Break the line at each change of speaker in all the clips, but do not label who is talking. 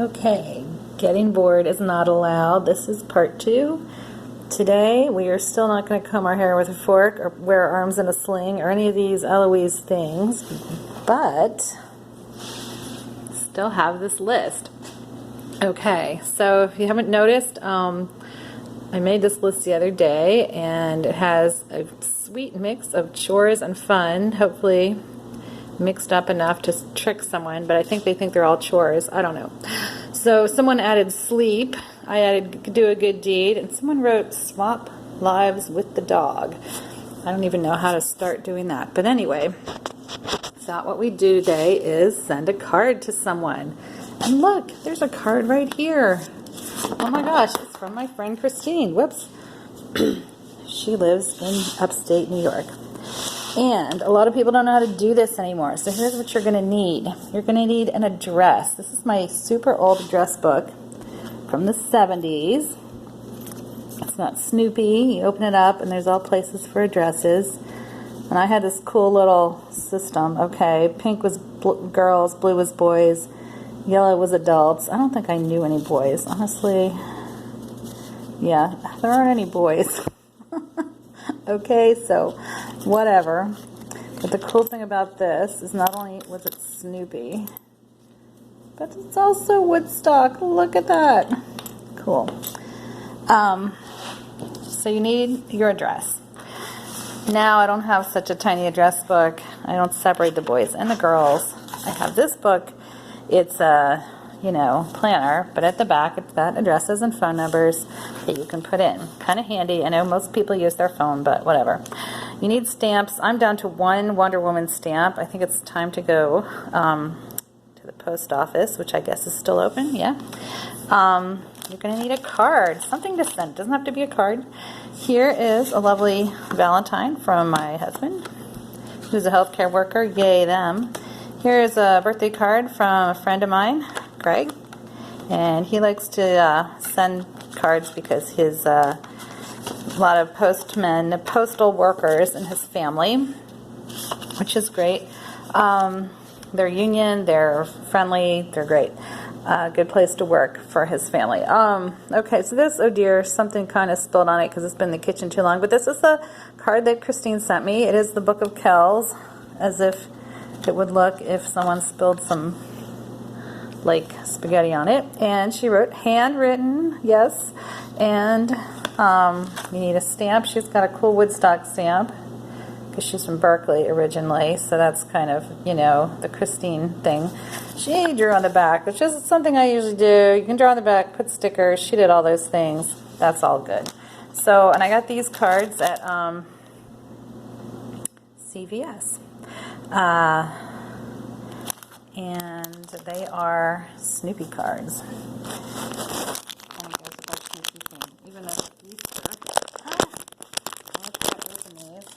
Okay, getting bored is not allowed. This is part 2. Today we are still not going to comb our hair with a fork or wear our arms in a sling or any of these Eloise things, but still have this list. Okay, so if you haven't noticed, I made this list the other day, and it has a sweet mix of chores and fun, hopefully mixed up enough to trick someone, but I think they think they're all chores. I don't know. So someone added sleep. I added do a good deed, and someone wrote swap lives with the dog. I don't even know how to start doing that. But anyway, so what we do today is send a card to someone. And look, there's a card right here. Oh my gosh, it's from my friend Christine. Whoops. She lives in upstate New York. And a lot of people don't know how to do this anymore. So here's what you're going to need. You're going to need an address. This is my super old address book from the 70s. It's got Snoopy. You open it up and there's all places for addresses. And I had this cool little system. Okay, pink was girls, blue was boys, yellow was adults. I don't think I knew any boys, honestly. Yeah, there aren't any boys. Okay, so whatever. But the cool thing about this is not only was it Snoopy, but it's also Woodstock. Look at that. Cool. So you need your address. Now I don't have such a tiny address book. I don't separate the boys and the girls. I have this book. It's a planner, but at the back it's got addresses and phone numbers that you can put in. Kind of handy. I know most people use their phone, but whatever. You need stamps. I'm down to one Wonder Woman stamp. I think it's time to go to the post office, which I guess is still open. Yeah. You're going to need a card, something to send. It doesn't have to be a card. Here is a lovely Valentine from my husband, who's a healthcare worker. Yay, them. Here's a birthday card from a friend of mine, Greg, and he likes to send cards because his a lot of postal workers in his family, which is great. They're union, they're friendly, they're great. Good place to work for his family. Okay, so this, oh dear, something kind of spilled on it because it's been in the kitchen too long, but this is the card that Christine sent me. It is the Book of Kells, as if it would look if someone spilled some like spaghetti on it. And she wrote handwritten, yes, and you need a stamp. She's got a cool Woodstock stamp because she's from Berkeley originally, so that's kind of, the Christine thing. She drew on the back, which is something I usually do. You can draw on the back, put stickers. She did all those things. That's all good. So, and I got these cards at CVS. And they are Snoopy cards. And there's a bunch of Snoopy thing. Even though it's Easter. Let's open these.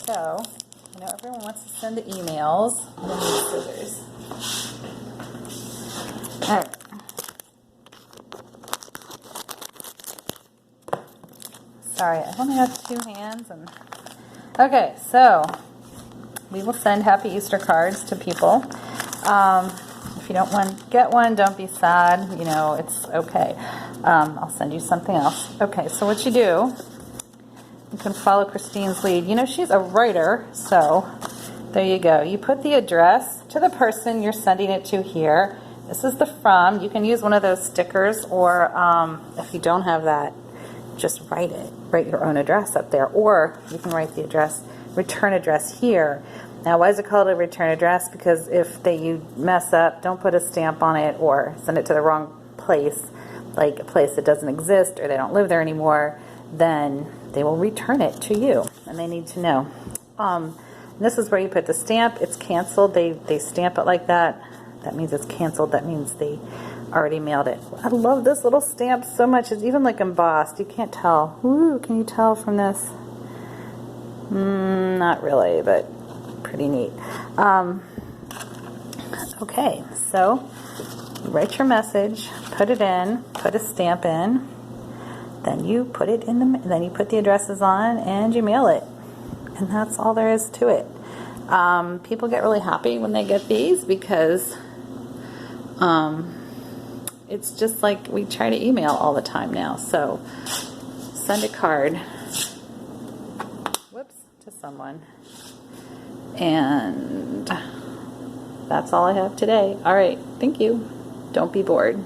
So, everyone wants to send the emails. I'm going to need scissors. Alright. Sorry, I've only got 2 hands. Okay, so we will send Happy Easter cards to people. If you don't get one, don't be sad. It's okay. I'll send you something else. Okay, so what you do, you can follow Christine's lead. She's a writer, so there you go. You put the address to the person you're sending it to here. This is the from. You can use one of those stickers, or if you don't have that, just write it. Write your own address up there, or you can write the address, return address here. Now, why is it called a return address? Because if you mess up, don't put a stamp on it or send it to the wrong place, like a place that doesn't exist or they don't live there anymore, then they will return it to you, and they need to know. This is where you put the stamp. It's canceled. They stamp it like that. That means it's canceled. That means they already mailed it. I love this little stamp so much. It's even like embossed. You can't tell. Ooh, can you tell from this? Not really, but pretty neat. Okay, so you write your message, put it in, put a stamp in, then you put it in then you put the addresses on and you mail it. And that's all there is to it. People get really happy when they get these because it's just like we try to email all the time now. So send a card, whoops, to someone. And that's all I have today. All right, thank you. Don't be bored.